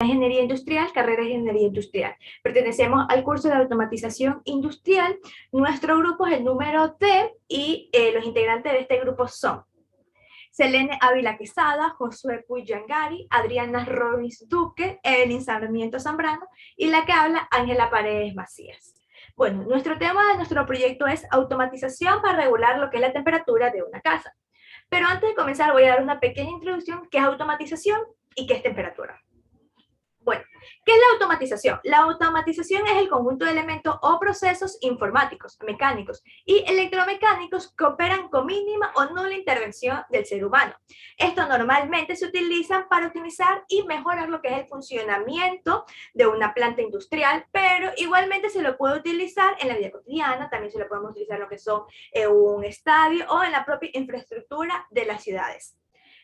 Ingeniería Industrial, carrera de Ingeniería Industrial. Pertenecemos al curso de Automatización Industrial. Nuestro grupo es el número T y los integrantes de este grupo son Selene Ávila Quesada, Josué Puyangari, Adriana Rovis Duque, Evelyn Sarmiento Zambrano y la que habla, Ángela Paredes Macías. Bueno, nuestro tema de nuestro proyecto es automatización para regular lo que es la temperatura de una casa. Pero antes de comenzar voy a dar una pequeña introducción qué es automatización y qué es temperatura. Bueno, ¿qué es la automatización? La automatización es el conjunto de elementos o procesos informáticos, mecánicos y electromecánicos que operan con mínima o nula intervención del ser humano. Esto normalmente se utiliza para optimizar y mejorar lo que es el funcionamiento de una planta industrial, pero igualmente se lo puede utilizar en la vida cotidiana, también se lo podemos utilizar en lo que son un estadio o en la propia infraestructura de las ciudades.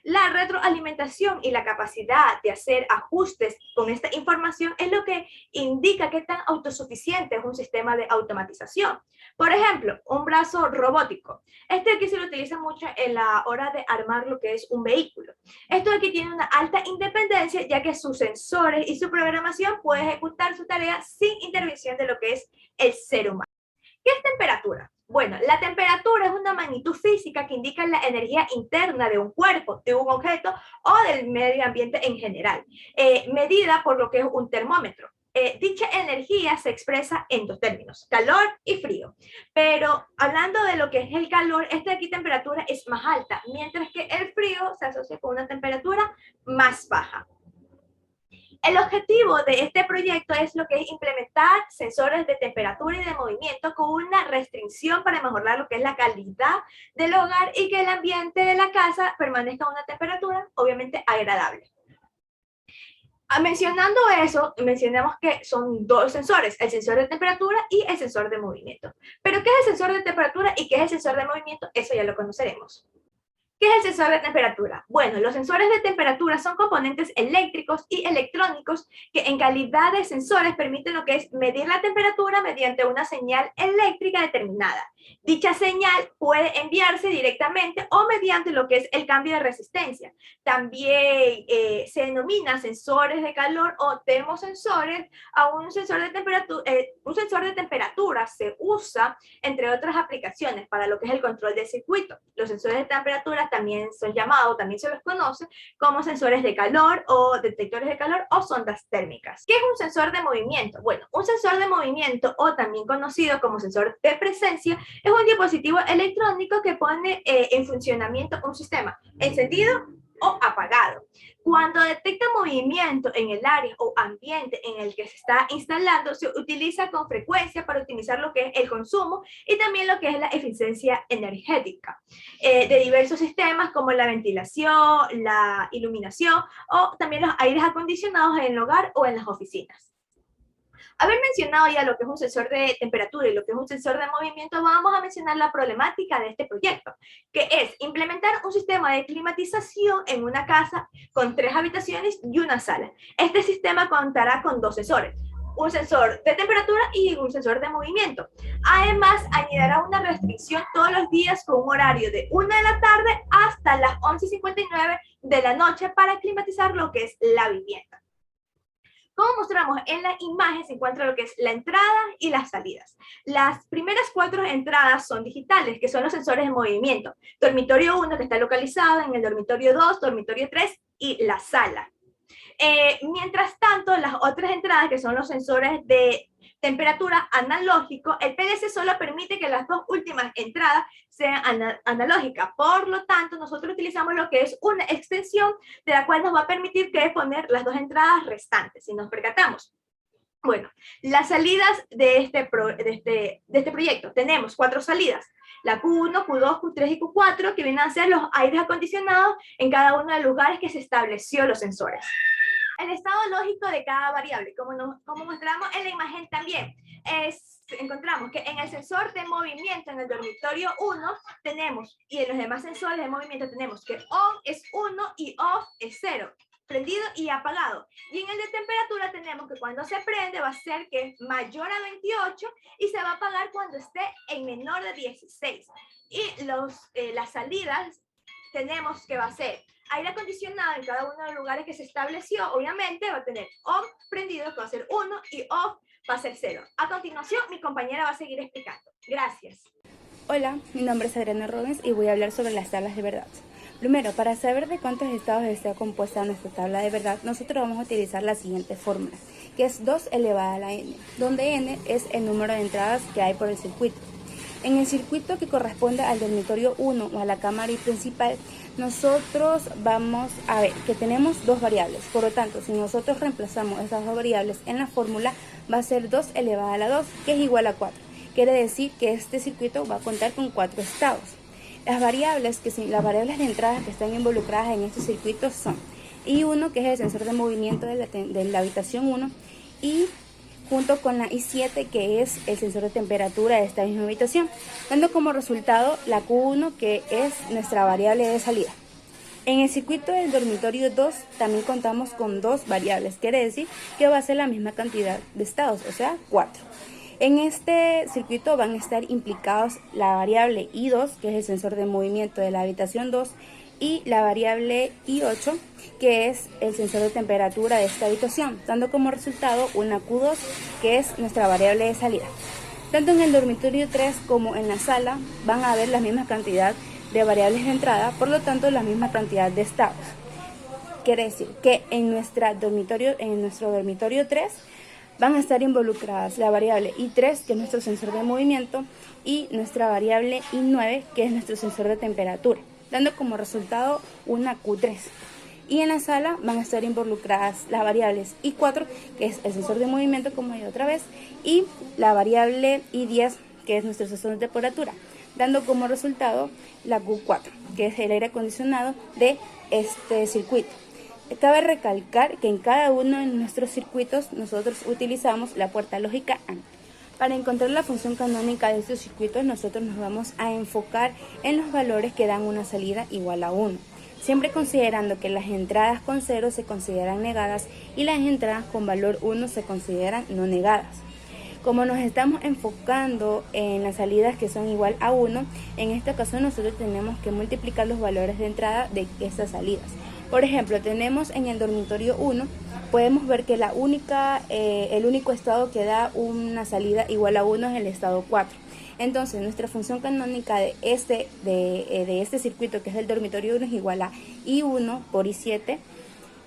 La retroalimentación y la capacidad de hacer ajustes con esta información es lo que indica qué tan autosuficiente es un sistema de automatización. Por ejemplo, un brazo robótico. Este aquí se lo utiliza mucho en la hora de armar lo que es un vehículo. Esto aquí tiene una alta independencia ya que sus sensores y su programación puede ejecutar su tarea sin intervención de lo que es el ser humano. ¿Qué es temperatura? Bueno, la temperatura es una magnitud física que indica la energía interna de un cuerpo, de un objeto o del medio ambiente en general, medida por lo que es un termómetro. Dicha energía se expresa en dos términos, calor y frío. Pero hablando de lo que es el calor, esta de aquí temperatura es más alta, mientras que el frío se asocia con una temperatura más baja. El objetivo de este proyecto es lo que es implementar sensores de temperatura y de movimiento con una restricción para mejorar lo que es la calidad del hogar y que el ambiente de la casa permanezca a una temperatura obviamente agradable. Mencionando eso, mencionamos que son dos sensores, el sensor de temperatura y el sensor de movimiento. Pero ¿qué es el sensor de temperatura y qué es el sensor de movimiento? Eso ya lo conoceremos. ¿Qué es el sensor de temperatura? Bueno, los sensores de temperatura son componentes eléctricos y electrónicos que en calidad de sensores permiten lo que es medir la temperatura mediante una señal eléctrica determinada. Dicha señal puede enviarse directamente o mediante lo que es el cambio de resistencia. También se denomina sensores de calor o termosensores a un sensor de temperatura. Un sensor de temperatura se usa, entre otras aplicaciones, para lo que es el control del circuito. Los sensores de temperatura también son llamados, también se los conoce como sensores de calor o detectores de calor o sondas térmicas. ¿Qué es un sensor de movimiento? Bueno, un sensor de movimiento o también conocido como sensor de presencia es un dispositivo electrónico que pone en funcionamiento un sistema encendido o apagado. Cuando detecta movimiento en el área o ambiente en el que se está instalando, se utiliza con frecuencia para optimizar lo que es el consumo y también lo que es la eficiencia energética de diversos sistemas como la ventilación, la iluminación o también los aires acondicionados en el hogar o en las oficinas. Haber mencionado ya lo que es un sensor de temperatura y lo que es un sensor de movimiento, vamos a mencionar la problemática de este proyecto, que es implementar un sistema de climatización en una casa con 3 habitaciones y una sala. Este sistema contará con 2 sensores, un sensor de temperatura y un sensor de movimiento. Además, añadirá una restricción todos los días con un horario de 1 de la tarde hasta las 11:59 de la noche para climatizar lo que es la vivienda. Como mostramos en la imagen, se encuentra lo que es la entrada y las salidas. Las primeras 4 entradas son digitales, que son los sensores de movimiento. Dormitorio 1, que está localizado en el dormitorio 2, dormitorio 3 y la sala. Mientras tanto, las otras entradas, que son los sensores de temperatura analógico, el PLC solo permite que las 2 últimas entradas sean analógicas. Por lo tanto, nosotros utilizamos lo que es una extensión de la cual nos va a permitir que poner las 2 entradas restantes, si nos percatamos. Bueno, las salidas de este proyecto, tenemos 4 salidas. La Q1, Q2, Q3 y Q4, que vienen a ser los aires acondicionados en cada uno de los lugares que se estableció los sensores. El estado lógico de cada variable, como mostramos en la imagen también, encontramos que en el sensor de movimiento en el dormitorio 1 tenemos, y en los demás sensores de movimiento tenemos que on es 1 y off es 0, prendido y apagado. Y en el de temperatura tenemos que cuando se prende va a ser que es mayor a 28 y se va a apagar cuando esté en menor de 16. Y las salidas tenemos que va a ser aire acondicionado en cada uno de los lugares que se estableció, obviamente va a tener on prendido, que va a ser 1, y off va a ser 0. A continuación, mi compañera va a seguir explicando. Gracias. Hola, mi nombre es Adriana Robbins y voy a hablar sobre las tablas de verdad. Primero, para saber de cuántos estados está compuesta nuestra tabla de verdad, nosotros vamos a utilizar la siguiente fórmula, que es 2 elevada a la n, donde n es el número de entradas que hay por el circuito. En el circuito que corresponde al dormitorio 1 o a la cámara principal, nosotros vamos a ver que tenemos dos variables. Por lo tanto, si nosotros reemplazamos esas dos variables en la fórmula, va a ser 2 elevada a la 2, que es igual a 4. Quiere decir que este circuito va a contar con 4 estados. Las variables de entrada que están involucradas en este circuito son I1, que es el sensor de movimiento de la habitación 1, y junto con la I7, que es el sensor de temperatura de esta misma habitación, dando como resultado la Q1, que es nuestra variable de salida. En el circuito del dormitorio 2 también contamos con dos variables, quiere decir que va a ser la misma cantidad de estados, o sea, 4. En este circuito van a estar implicados la variable I2, que es el sensor de movimiento de la habitación 2, y la variable I8, que es el sensor de temperatura de esta habitación, dando como resultado una Q2, que es nuestra variable de salida. Tanto en el dormitorio 3 como en la sala van a haber la misma cantidad de variables de entrada, por lo tanto la misma cantidad de estados. Quiere decir que en nuestro dormitorio 3 van a estar involucradas la variable I3, que es nuestro sensor de movimiento, y nuestra variable I9, que es nuestro sensor de temperatura, dando como resultado una Q3. Y en la sala van a estar involucradas las variables I4, que es el sensor de movimiento, como ya otra vez, y la variable I10, que es nuestro sensor de temperatura, dando como resultado la Q4, que es el aire acondicionado de este circuito. Cabe recalcar que en cada uno de nuestros circuitos nosotros utilizamos la puerta lógica AND. Para encontrar la función canónica de estos circuitos, nosotros nos vamos a enfocar en los valores que dan una salida igual a 1, siempre considerando que las entradas con 0 se consideran negadas y las entradas con valor 1 se consideran no negadas. Como nos estamos enfocando en las salidas que son igual a 1, en esta ocasión nosotros tenemos que multiplicar los valores de entrada de estas salidas. Por ejemplo, tenemos en el dormitorio 1, podemos ver que el único estado que da una salida igual a 1 es el estado 4. Entonces, nuestra función canónica de este circuito, que es el dormitorio 1, es igual a I1 por I7,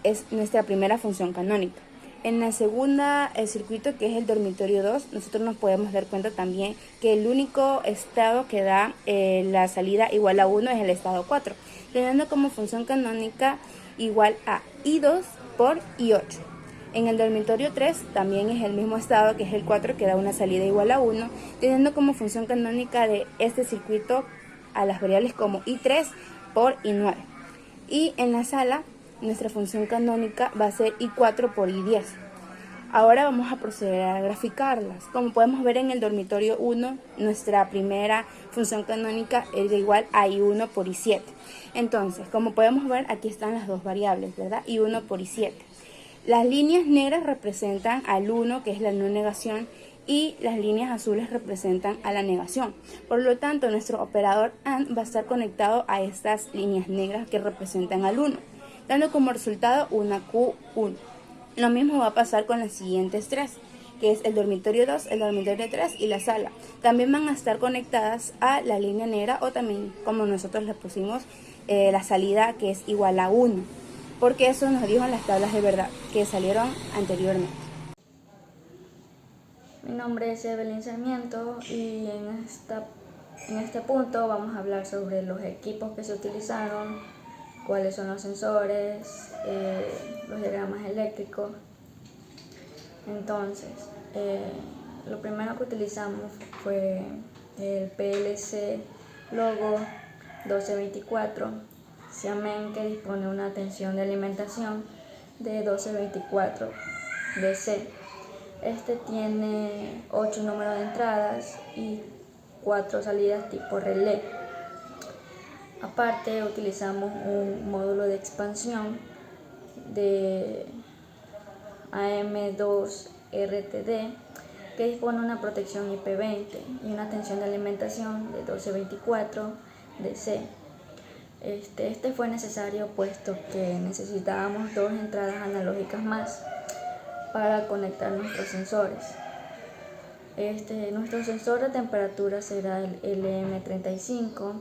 es nuestra primera función canónica. En la segunda, el circuito, que es el dormitorio 2, nosotros nos podemos dar cuenta también que el único estado que da la salida igual a 1 es el estado 4, teniendo como función canónica igual a I2 por I8. En el dormitorio 3 también es el mismo estado, que es el 4, que da una salida igual a 1, teniendo como función canónica de este circuito a las variables como I3 por I9. Y en la sala, nuestra función canónica va a ser I4 por I10. Ahora vamos a proceder a graficarlas. Como podemos ver en el dormitorio 1, nuestra primera función canónica es igual a I1 por I7. Entonces, como podemos ver, aquí están las dos variables, ¿verdad? I1 por I7. Las líneas negras representan al 1, que es la no negación, y las líneas azules representan a la negación. Por lo tanto, nuestro operador AND va a estar conectado a estas líneas negras que representan al 1, dando como resultado una Q1. Lo mismo va a pasar con las siguientes tres, que es el dormitorio 2, el dormitorio 3 y la sala. También van a estar conectadas a la línea negra, o también, como nosotros le pusimos, la salida, que es igual a 1, porque eso nos dijo en las tablas de verdad que salieron anteriormente. Mi nombre es Evelyn Sarmiento y en este punto vamos a hablar sobre los equipos que se utilizaron, cuáles son los sensores, los diagramas eléctricos. Entonces, lo primero que utilizamos fue el PLC Logo 1224 Xiamen, que dispone de una tensión de alimentación de 1224 DC. Este tiene 8 números de entradas y 4 salidas tipo relé. Aparte, utilizamos un módulo de expansión de AM2RTD que dispone una protección IP20 y una tensión de alimentación de 1224 DC. Este fue necesario puesto que necesitábamos 2 entradas analógicas más para conectar nuestros sensores. Nuestro sensor de temperatura será el LM35,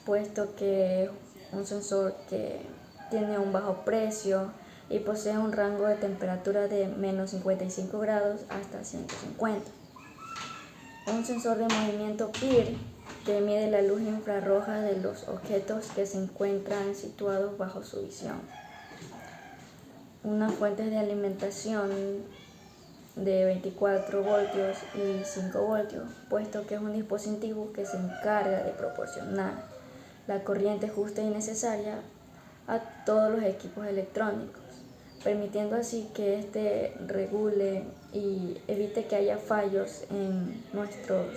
puesto que es un sensor que tiene un bajo precio y posee un rango de temperatura de menos 55 grados hasta 150. Un sensor de movimiento PIR que mide la luz infrarroja de los objetos que se encuentran situados bajo su visión. Una fuente de alimentación de 24 voltios y 5 voltios, puesto que es un dispositivo que se encarga de proporcionar la corriente justa y necesaria a todos los equipos electrónicos, permitiendo así que este regule y evite que haya fallos en nuestros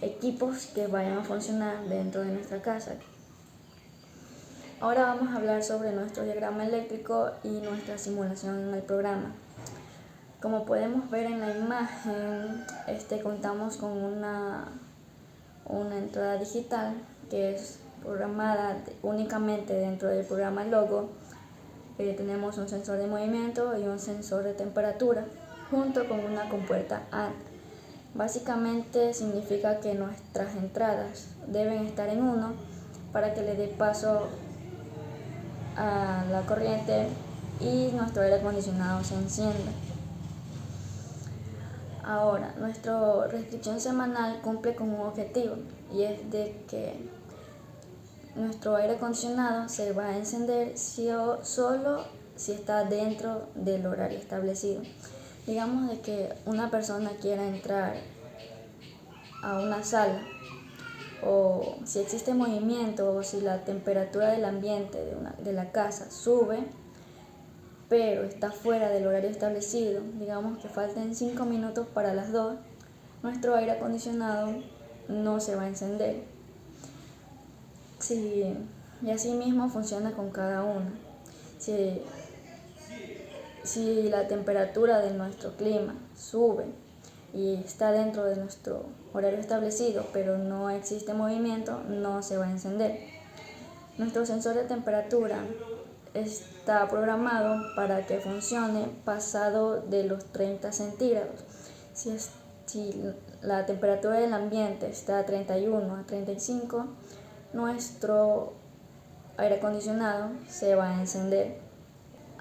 equipos que vayan a funcionar dentro de nuestra casa. Ahora vamos a hablar sobre nuestro diagrama eléctrico y nuestra simulación en el programa. Como podemos ver en la imagen, contamos con una entrada digital que es programada únicamente dentro del programa Logo. Tenemos un sensor de movimiento y un sensor de temperatura junto con una compuerta AND. Básicamente significa que nuestras entradas deben estar en 1 para que le dé paso a la corriente y nuestro aire acondicionado se encienda. Ahora, nuestra restricción semanal cumple con un objetivo y es de que nuestro aire acondicionado se va a encender solo si está dentro del horario establecido. Digamos de que una persona quiera entrar a una sala o si existe movimiento o si la temperatura del ambiente de la casa sube, pero está fuera del horario establecido, digamos que falten 5 minutos para las 2, nuestro aire acondicionado no se va a encender. Y así mismo funciona con cada uno. Si la temperatura de nuestro clima sube y está dentro de nuestro horario establecido, pero no existe movimiento, no se va a encender. Nuestro sensor de temperatura está programado para que funcione pasado de los 30 centígrados. Si la temperatura del ambiente está a 31 a 35, nuestro aire acondicionado se va a encender.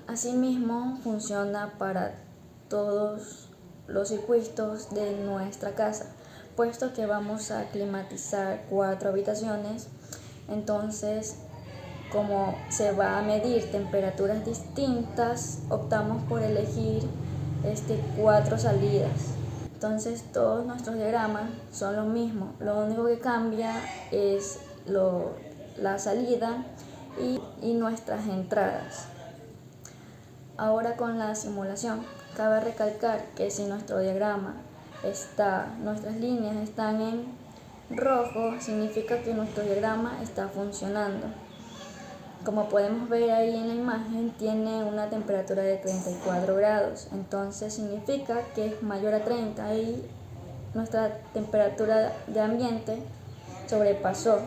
Asimismo, funciona para todos los circuitos de nuestra casa, puesto que vamos a climatizar 4 habitaciones. Entonces, como se va a medir temperaturas distintas, optamos por elegir 4 salidas. Entonces todos nuestros diagramas son lo mismo, lo único que cambia es la salida y nuestras entradas. Ahora con la simulación, cabe recalcar que si nuestro diagrama nuestras líneas están en rojo, significa que nuestro diagrama está funcionando. Como podemos ver ahí en la imagen, tiene una temperatura de 34 grados, entonces significa que es mayor a 30 y nuestra temperatura de ambiente sobrepasó.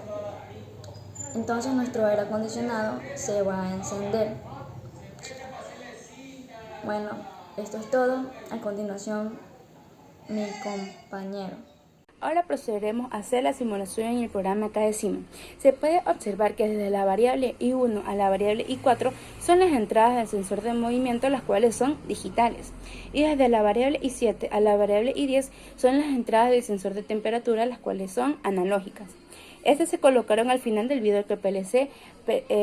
Entonces nuestro aire acondicionado se va a encender. Bueno, esto es todo. A continuación, mi compañero. Ahora procederemos a hacer la simulación en el programa KDeCimo. Se puede observar que desde la variable I1 a la variable I4 son las entradas del sensor de movimiento, las cuales son digitales. Y desde la variable I7 a la variable I10 son las entradas del sensor de temperatura, las cuales son analógicas. Estas se colocaron al final del video que PLC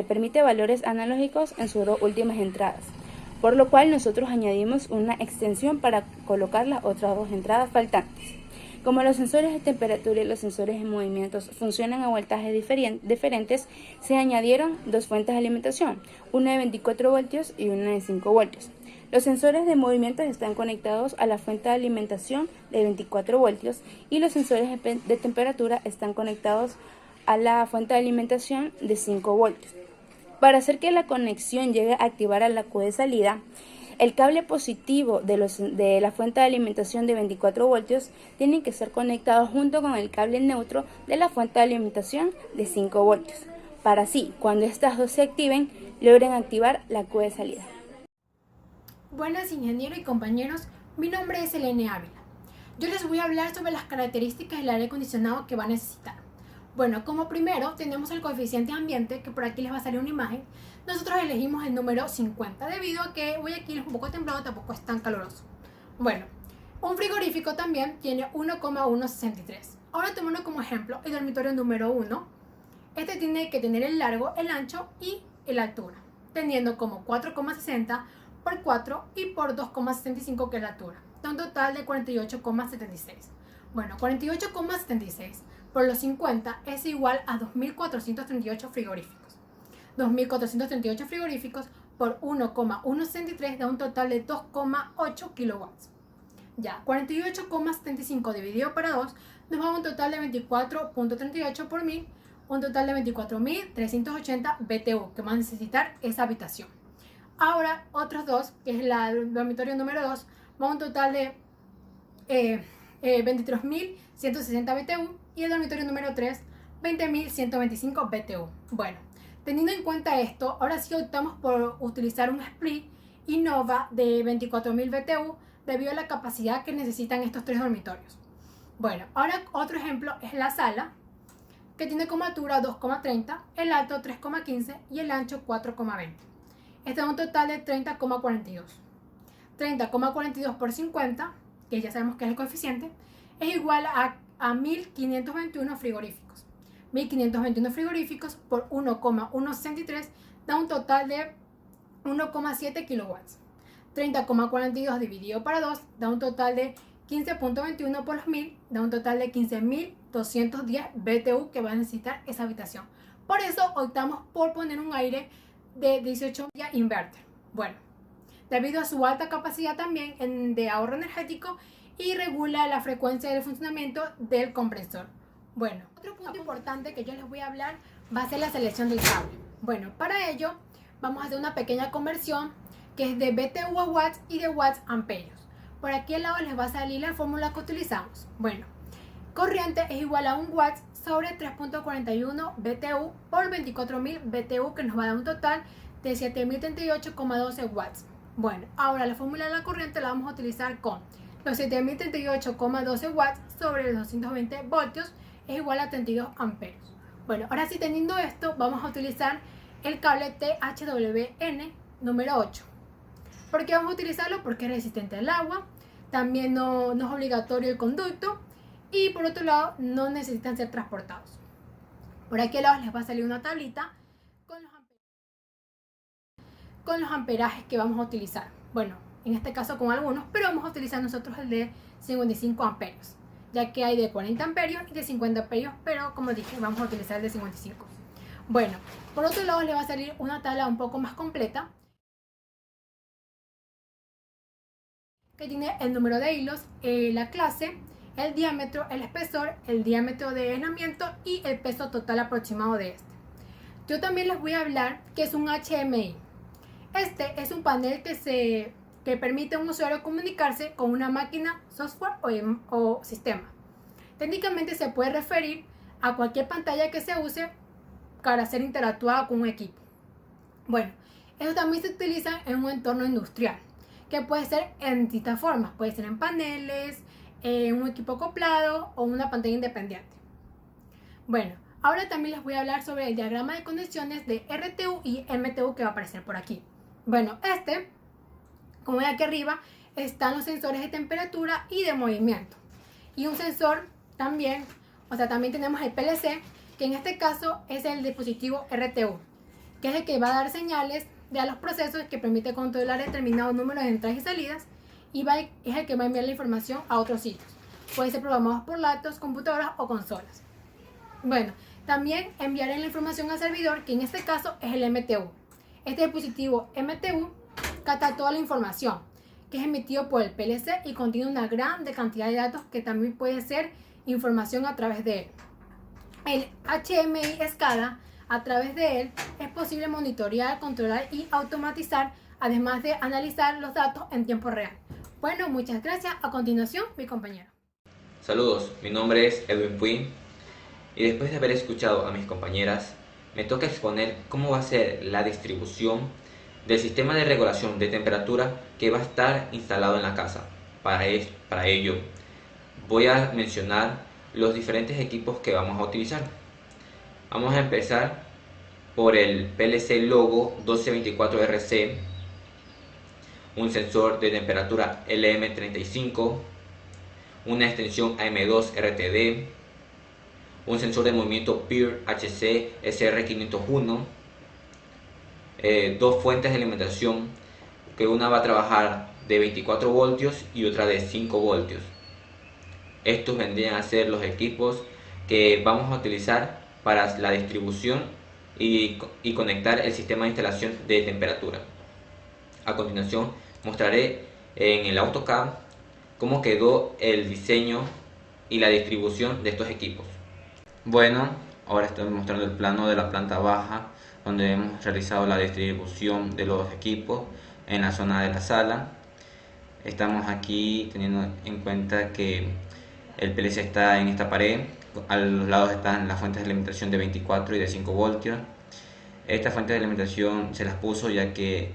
permite valores analógicos en sus 2 últimas entradas, por lo cual nosotros añadimos una extensión para colocar las otras 2 entradas faltantes. Como los sensores de temperatura y los sensores de movimientos funcionan a voltajes diferentes, se añadieron 2 fuentes de alimentación, una de 24 voltios y una de 5 voltios. Los sensores de movimientos están conectados a la fuente de alimentación de 24 voltios y los sensores de temperatura están conectados a la fuente de alimentación de 5 voltios. Para hacer que la conexión llegue a activar a la Q de salida, el cable positivo de la fuente de alimentación de 24 voltios tiene que ser conectado junto con el cable neutro de la fuente de alimentación de 5 voltios. para así, cuando estas dos se activen, logren activar la Q de salida. Buenas ingenieros y compañeros, mi nombre es Elene Ávila. Yo les voy a hablar sobre las características del aire acondicionado que va a necesitar. Bueno, como primero tenemos el coeficiente ambiente, que por aquí les va a salir una imagen. Nosotros elegimos el número 50, debido a que hoy aquí es un poco templado, tampoco es tan caluroso. Bueno, un frigorífico también tiene 1,163. Ahora tomémoslo como ejemplo el dormitorio número 1. Este tiene que tener el largo, el ancho y la altura, teniendo como 4,60 por 4 y por 2,65 que es la altura. Da un total de 48,76. Bueno, 48,76 por los 50 es igual a 2.438 frigoríficos. 2.438 frigoríficos por 1,163 da un total de 2,8 kilowatts. Ya, 48,75 dividido para 2 nos da un total de 24,38 por 1000, un total de 24.380 BTU que va a necesitar esa habitación. Ahora, otros dos, que es el dormitorio número 2, va a un total de 23.160 BTU y el dormitorio número 3, 20.125 BTU. Bueno, teniendo en cuenta esto, ahora sí optamos por utilizar un split Innova de 24.000 BTU debido a la capacidad que necesitan estos tres dormitorios. Bueno, ahora otro ejemplo es la sala, que tiene como altura 2,30, el alto 3,15 y el ancho 4,20. Este da un total de 30,42. 30,42 por 50, que ya sabemos que es el coeficiente, es igual a 1.521 frigoríficos. 1.521 frigoríficos por 1,163 da un total de 1,7 kilowatts. 30,42 dividido para 2 da un total de 15,21 por los 1000, da un total de 15.210 BTU que va a necesitar esa habitación. Por eso optamos por poner un aire de 18 inverter. Bueno, debido a su alta capacidad también de ahorro energético y regula la frecuencia del funcionamiento del compresor. Bueno, otro punto importante que yo les voy a hablar va a ser la selección del cable. Bueno, para ello vamos a hacer una pequeña conversión que es de BTU a watts y de watts a amperios. Por aquí al lado les va a salir la fórmula que utilizamos. Bueno, corriente es igual a 1 watt sobre 3.41 BTU por 24.000 BTU, que nos va a dar un total de 7.038,12 watts. Bueno, ahora la fórmula de la corriente la vamos a utilizar con los 7.038,12 watts sobre los 220 voltios es igual a 32 amperios. Bueno, ahora sí, teniendo esto, vamos a utilizar el cable THWN número 8. ¿Por qué vamos a utilizarlo? Porque es resistente al agua, también no es obligatorio el conducto y por otro lado no necesitan ser transportados. Por aquí al lado les va a salir una tablita con los amperajes que vamos a utilizar. Bueno, en este caso con algunos, pero vamos a utilizar nosotros el de 55 amperios, ya que hay de 40 amperios y de 50 amperios, pero como dije, vamos a utilizar el de 55. Bueno, por otro lado le va a salir una tabla un poco más completa, que tiene el número de hilos, la clase, el diámetro, el espesor, el diámetro de aislamiento y el peso total aproximado de este. Yo también les voy a hablar que es un HMI. Este es un panel que permite a un usuario comunicarse con una máquina, software o sistema. Técnicamente se puede referir a cualquier pantalla que se use para ser interactuada con un equipo. Bueno, eso también se utiliza en un entorno industrial, que puede ser en distintas formas, puede ser en paneles, en un equipo acoplado o una pantalla independiente. Bueno, ahora también les voy a hablar sobre el diagrama de conexiones de RTU y MTU que va a aparecer por aquí. Bueno, como ven aquí arriba, están los sensores de temperatura y de movimiento. Y un sensor también, también tenemos el PLC, que en este caso es el dispositivo RTU, que es el que va a dar señales a los procesos que permite controlar determinados números de entradas y salidas y es el que va a enviar la información a otros sitios. Puede ser programados por laptops, computadoras o consolas. Bueno, también enviaré la información al servidor, que en este caso es el MTU. Este dispositivo MTU capta toda la información que es emitido por el PLC y contiene una gran cantidad de datos que también puede ser información a través de él. El HMI SCADA, a través de él es posible monitorear, controlar y automatizar, además de analizar los datos en tiempo real. Bueno, muchas gracias. A continuación, mi compañero. Saludos, mi nombre es Edwin Puy y después de haber escuchado a mis compañeras, me toca exponer cómo va a ser la distribución del sistema de regulación de temperatura que va a estar instalado en la casa. Para ello, voy a mencionar los diferentes equipos que vamos a utilizar. Vamos a empezar por el PLC Logo 1224RC, un sensor de temperatura LM35, una extensión AM2 RTD, un sensor de movimiento PIR HC SR501, dos fuentes de alimentación, que una va a trabajar de 24 voltios y otra de 5 voltios. Estos vendrían a ser los equipos que vamos a utilizar para la distribución y conectar el sistema de instalación de temperatura. A continuación mostraré en el AutoCAD cómo quedó el diseño y la distribución de estos equipos. Bueno, ahora estoy mostrando el plano de la planta baja, donde hemos realizado la distribución de los equipos en la zona de la sala. Estamos aquí teniendo en cuenta que el PLC está en esta pared, a los lados están las fuentes de alimentación de 24 y de 5 voltios. Estas fuentes de alimentación se las puso ya que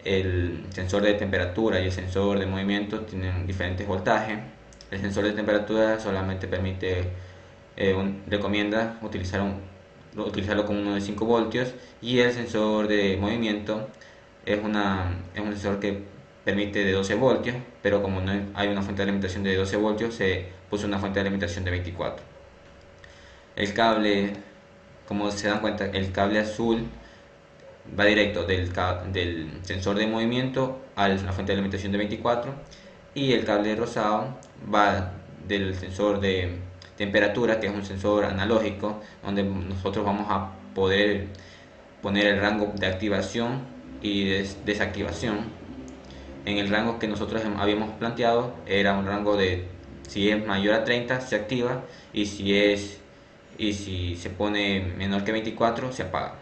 el sensor de temperatura y el sensor de movimiento tienen diferentes voltajes. El sensor de temperatura solamente recomienda utilizarlo con uno de 5 voltios, y el sensor de movimiento es un sensor que permite de 12 voltios, pero como no hay una fuente de alimentación de 12 voltios, se puso una fuente de alimentación de 24. El cable, como se dan cuenta, el cable azul va directo del sensor de movimiento a la fuente de alimentación de 24, y el cable rosado va del sensor de temperatura, que es un sensor analógico, donde nosotros vamos a poder poner el rango de activación y desactivación. En el rango que nosotros habíamos planteado era un rango de, si es mayor a 30 se activa, y si se pone menor que 24 se apaga.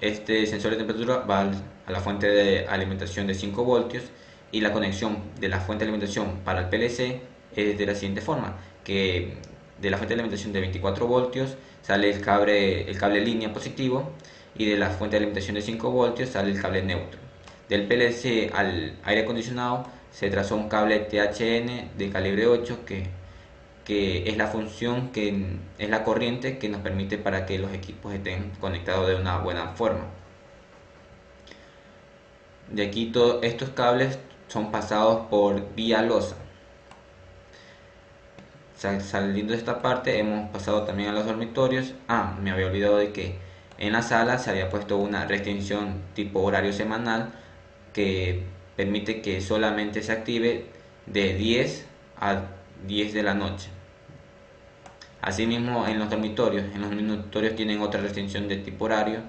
Este sensor de temperatura va a la fuente de alimentación de 5 voltios, y la conexión de la fuente de alimentación para el PLC es de la siguiente forma: que de la fuente de alimentación de 24 voltios sale el cable línea positivo, y de la fuente de alimentación de 5 voltios sale el cable neutro. Del PLC al aire acondicionado se trazó un cable THN de calibre 8, que es la función, que es la corriente que nos permite para que los equipos estén conectados de una buena forma. De aquí todos estos cables son pasados por vía losa. Saliendo de esta parte hemos pasado también a los dormitorios. Me había olvidado de que en la sala se había puesto una restricción tipo horario semanal, que permite que solamente se active de 10 a 10 de la noche. Asimismo en los dormitorios tienen otra restricción de tipo horario,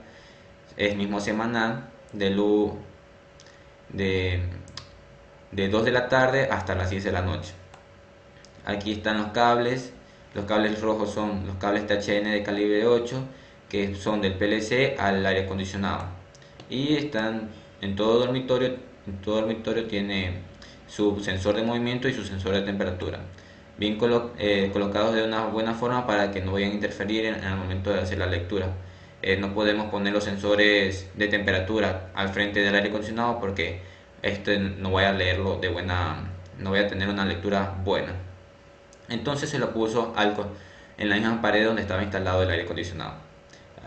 es mismo semanal, de 2 de la tarde hasta las 10 de la noche. Aquí están los cables rojos son los cables THN de calibre 8, que son del PLC al aire acondicionado, y están en todo dormitorio. Tiene su sensor de movimiento y su sensor de temperatura bien colocados de una buena forma para que no vayan a interferir en el momento de hacer la lectura. No podemos poner los sensores de temperatura al frente del aire acondicionado, porque no voy a leerlo no voy a tener una lectura buena. Entonces se lo puso en la misma pared donde estaba instalado el aire acondicionado.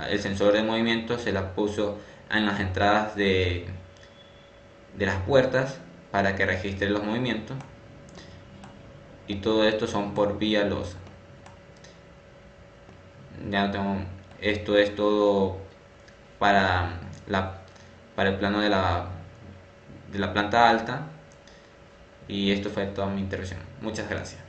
El sensor de movimiento se la puso en las entradas de las puertas para que registre los movimientos, y todo esto son por vía losa. Esto es todo para el plano de la planta alta, y esto fue toda mi intervención. Muchas gracias.